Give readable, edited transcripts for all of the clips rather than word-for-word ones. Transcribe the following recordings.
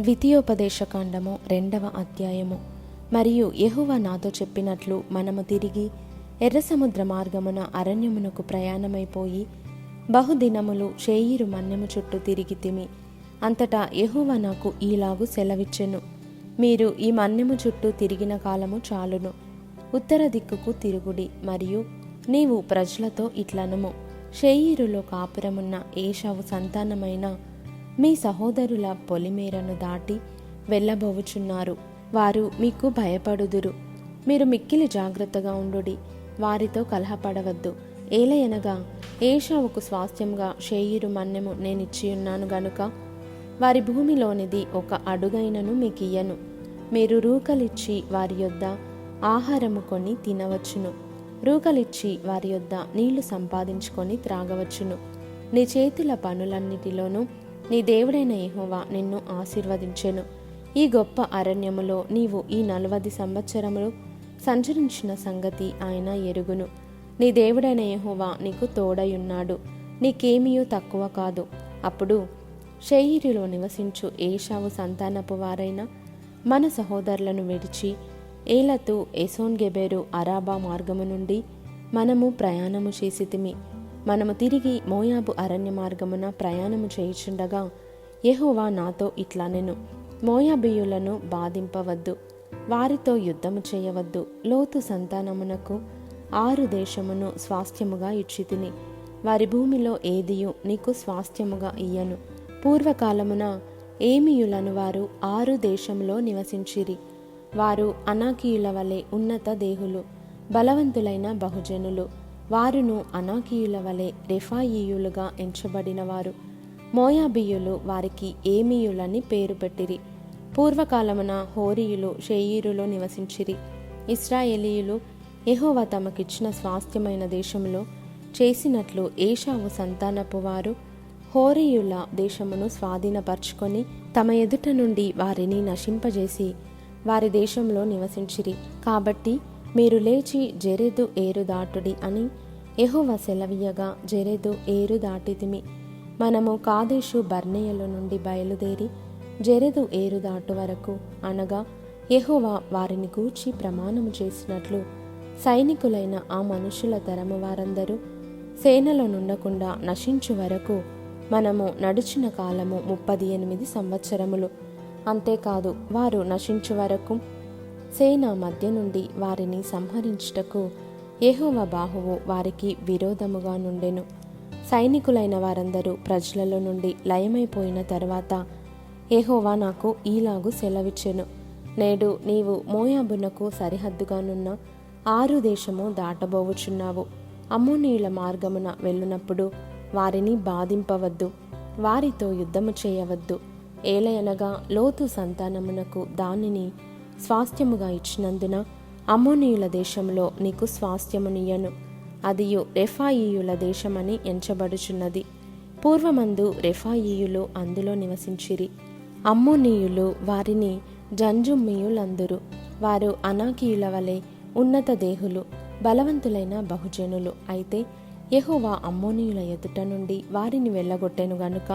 ద్వితీయోపదేశకాండము 2వ అధ్యాయము. మరియు యెహోవా నాతో చెప్పినట్లు మనము తిరిగి ఎర్ర సముద్ర మార్గమున అరణ్యమునకు ప్రయాణమైపోయి బహుదినములు షేయీరు మన్యము చుట్టూ తిరిగితిమి. అంతటా యెహోవా నాకు ఈలాగు సెలవిచ్చెను, మీరు ఈ మన్యము చుట్టూ తిరిగిన కాలము చాలును. ఉత్తర దిక్కుకు తిరుగుడి. మరియు నీవు ప్రజలతో ఇట్లనుము, షేయీరులో కాపురమున్న ఏశావు సంతానమైన మీ సహోదరుల పొలిమేరను దాటి వెళ్ళబోవుచున్నారు. వారు మీకు భయపడుదురు. మీరు మిక్కిలి జాగ్రత్తగా ఉండుడి. వారితో కలహపడవద్దు. ఏలయనగా ఏశావుకు స్వాస్థ్యంగా షేయీరు మన్యము నేనిచ్చియున్నాను గనుక వారి భూమిలోనిది ఒక అడుగైనను మీకియ్యను. మీరు రూకలిచ్చి వారి యొద్ద ఆహారము కొని తినవచ్చును. రూకలిచ్చి వారి యొద్ద నీళ్లు సంపాదించుకొని త్రాగవచ్చును. నీ చేతుల పనులన్నిటిలోనూ నీ దేవుడైన యెహోవా నిన్ను ఆశీర్వదించెను. ఈ గొప్ప అరణ్యములో నీవు ఈ 40 సంవత్సరములు సంచరించిన సంగతి ఆయన ఎరుగును. నీ దేవుడైన యెహోవా నీకు తోడయున్నాడు. నీకేమీయూ తక్కువ కాదు. అప్పుడు షేయీరులో నివసించు ఏశావు సంతానపు వారైన మన సహోదరులను విడిచి ఏలతు ఎసోన్గెబెరు అరాబా మార్గము నుండి మనము ప్రయాణము చేసితిమి. మనము తిరిగి మోయాబు అరణ్య మార్గమున ప్రయాణము చేయుచుండగా యెహోవా నాతో ఇట్లనెను, మోయాబీయులను బాధింపవద్దు, వారితో యుద్ధము చేయవద్దు. లోతు సంతానమునకు 6 దేశమును స్వాస్థ్యముగా ఇచ్చితిని. వారి భూమిలో ఏదియు నీకు స్వాస్థ్యముగా ఇయ్యను. పూర్వకాలమున ఏమీయులను వారు 6 దేశంలో నివసించిరి. వారు అనాకీయుల వలె ఉన్నత దేహులు, బలవంతులైన బహుజనులు. వారును అనాకీయుల వలె రెఫాయీయులుగా ఎంచబడినవారు. మోయాబీయులు వారికి ఏమీయులని పేరు పెట్టిరి. పూర్వకాలమున హోరీయులు షేయీరులో నివసించిరి. ఇశ్రాయేలీయులు యెహోవా తమకిచ్చిన స్వాస్థ్యమైన దేశంలో చేసినట్లు ఏశావు సంతానపు వారు హోరీయుల దేశమును స్వాధీనపరచుకొని తమ ఎదుట నుండి వారిని నశింపజేసి వారి దేశంలో నివసించిరి. కాబట్టి మీరు లేచి జెరెదు ఏరు దాటుడి అని యెహోవా సెలవీయగా జెరెదు ఏరు దాటితిమి. మనము కాదేషు బర్నేయలో నుండి బయలుదేరి జెరెదు ఏరు దాటు వరకు, అనగా యెహోవా వారిని గూర్చి ప్రమాణము చేసినట్లు సైనికులైన ఆ మనుషుల తరము వారందరూ సేనలో నుండకుండా నశించు వరకు మనము నడిచిన కాలము 38 సంవత్సరములు. అంతేకాదు, వారు నశించు వరకు సేన మధ్య నుండి వారిని సంహరించుటకు యెహోవా బాహువు వారికి విరోధముగా నుండెను. సైనికులైన వారందరూ ప్రజలలో నుండి లయమైపోయిన తర్వాత యెహోవా నాకు ఈలాగు సెలవిచ్చెను, నేడు నీవు మోయాబునకు సరిహద్దుగానున్న 6 దేశము దాటబోవుచున్నావు. అమ్మోనీయుల మార్గమున వెళ్ళునప్పుడు వారిని బాధింపవద్దు, వారితో యుద్ధము చేయవద్దు. ఏలయనగా లోతు సంతానమునకు దానిని స్వాస్థ్యముగా ఇచ్చినందున అమ్మోనీయుల దేశంలో నీకు స్వాస్థ్యమునియ్యను. అదియు రెఫాయీయుల దేశమని ఎంచబడుచున్నది. పూర్వమందు రెఫాయీయులు అందులో నివసించిరి. అమ్మోనీయులు వారిని జంజుమ్మీయులందురు. వారు అనాకీయుల వలె ఉన్నత దేహులు, బలవంతులైన బహుజనులు. అయితే యెహోవా అమ్మోనీయుల ఎదుట నుండి వారిని వెళ్ళగొట్టెను గనుక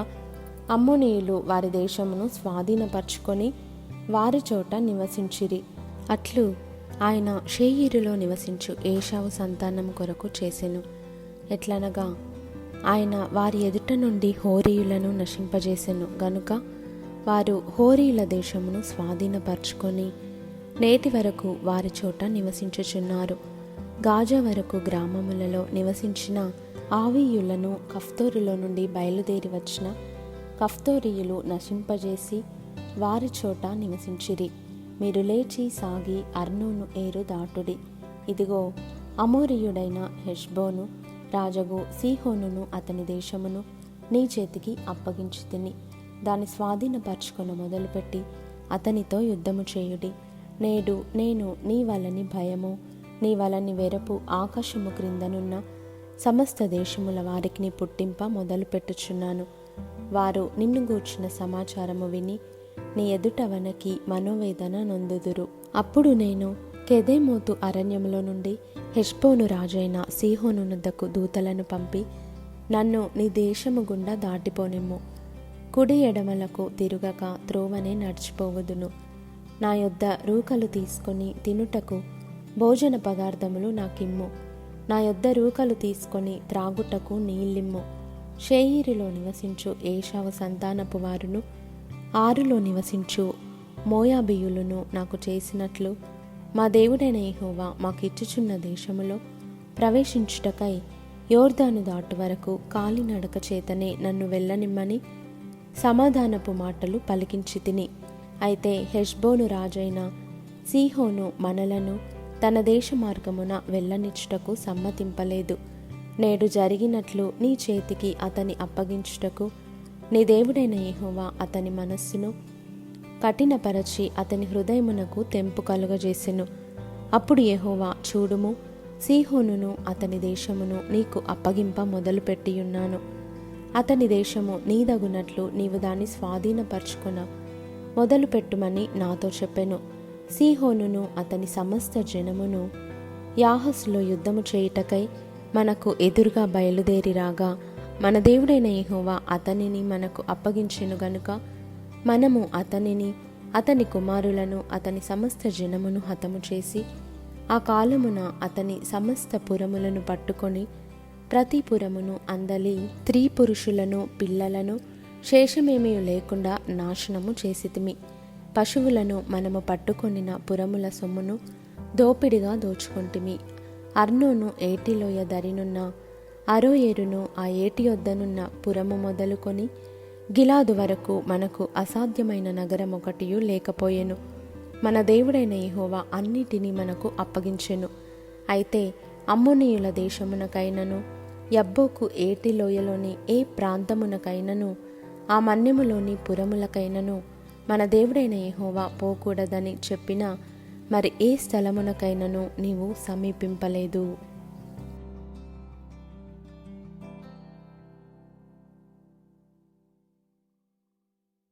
అమ్మోనీయులు వారి దేశమును స్వాధీనపరచుకొని వారి చోట నివసించిరి. అట్లు ఆయన షేయీరులో నివసించు ఏశావు సంతానం కొరకు చేసెను. ఎట్లనగా ఆయన వారి ఎదుట నుండి హోరీయులను నశింపజేసెను గనుక వారు హోరీయుల దేశమును స్వాధీనపరచుకొని నేటి వరకు వారి చోట నివసించుచున్నారు. గాజా వరకు గ్రామములలో నివసించిన ఆవీయులను కఫ్తోరులో నుండి బయలుదేరి వచ్చిన కఫ్తోరీయులు నశింపజేసి వారి చోట నివసించిరి. మీరు లేచి సాగి అర్నోను ఏరు దాటుడి. ఇదిగో, అమోరీయుడైన హెష్బోను రాజగు సీహోనును అతని దేశమును నీ చేతికి అప్పగించితిని. దాని స్వాధీనపరచుకొని మొదలుపెట్టి అతనితో యుద్ధము చేయుడి. నేడు నేను నీ వలని భయము, నీ వలని వెరపు ఆకాశము క్రిందనున్న సమస్త దేశముల వారికి పుట్టింప మొదలుపెట్టుచున్నాను. వారు నిన్ను గూర్చిన సమాచారము విని నీ ఎదుట వనకి మనోవేదన నొందుదురు. అప్పుడు నేను కెదేమోతు అరణ్యములో నుండి హెష్బోను రాజైన సీహోను నొద్దకు దూతలను పంపి, నన్ను నీ దేశము గుండా దాటిపోనిమ్ము. కుడి ఎడమలకు తిరుగక త్రోవనే నడిచిపోవదును. నా యొద్ద రూకలు తీసుకొని తినుటకు భోజన పదార్థములు నాకిమ్ము. నా యొద్ద రూకలు తీసుకొని త్రాగుటకు నీళ్ళిమ్ము. షేయీరులో నివసించు ఏషావు సంతానపు వారును, ఆరులో నివసించు మోయాబీయులను నాకు చేసినట్లు మా దేవుడైన యెహోవా మాకిచ్చుచున్న దేశములో ప్రవేశించుటకై యోర్దాను దాటు వరకు కాలినడక చేతనే నన్ను వెళ్ళనిమ్మని సమాధానపు మాటలు పలికించి తిని. అయితే హెష్బోను రాజైన సీహోను మనలను తన దేశ మార్గమున వెళ్ళనిచ్చుటకు సమ్మతింపలేదు. నేడు జరిగినట్లు నీ చేతికి అతని అప్పగించుటకు నీ దేవుడైన యెహోవా అతని మనస్సును కఠినపరచి అతని హృదయమునకు తెంపు కలుగజేసెను. అప్పుడు యెహోవా, చూడుము, సీహోనును అతని దేశమును నీకు అప్పగింప మొదలుపెట్టియున్నాను. అతని దేశము నీదగునట్లు నీవు దాన్ని స్వాధీనపరచుకొన మొదలుపెట్టుమని నాతో చెప్పెను. సీహోనును అతని సమస్త జనమును యాహసులో యుద్ధము చేయుటకై మనకు ఎదురుగా బయలుదేరి రాగా, మన దేవుడైన యెహోవా అతనిని మనకు అప్పగించెను గనుక మనము అతనిని, అతని కుమారులను, అతని సమస్త జనమును హతము చేసి ఆ కాలమున అతని సమస్త పురములను పట్టుకొని ప్రతి పురమును అందలి స్త్రీ పురుషులను పిల్లలను శేషమేమీ లేకుండా నాశనము చేసితిమి. పశువులను మనము పట్టుకొనిన పురముల సొమ్మును దోపిడిగా దోచుకొంటిమి. అర్నోను ఏటిలోయ దరినున్న అరోయేరును ఆ ఏటి యొద్దనున్న పురము మొదలుకొని గిలాదు వరకు మనకు అసాధ్యమైన నగరం ఒకటియు లేకపోయెను. మన దేవుడైన యెహోవా అన్నిటినీ మనకు అప్పగించెను. అయితే అమ్మోనీయుల దేశమునకైనను యబ్బోకు ఏటిలోయలోని ఏ ప్రాంతమునకైనను ఆ మన్యములోని పురములకైనను మన దేవుడైన యెహోవా పోకూడదని చెప్పిన మరి ఏ స్థలమునకైనను నీవు సమీపింపలేదు.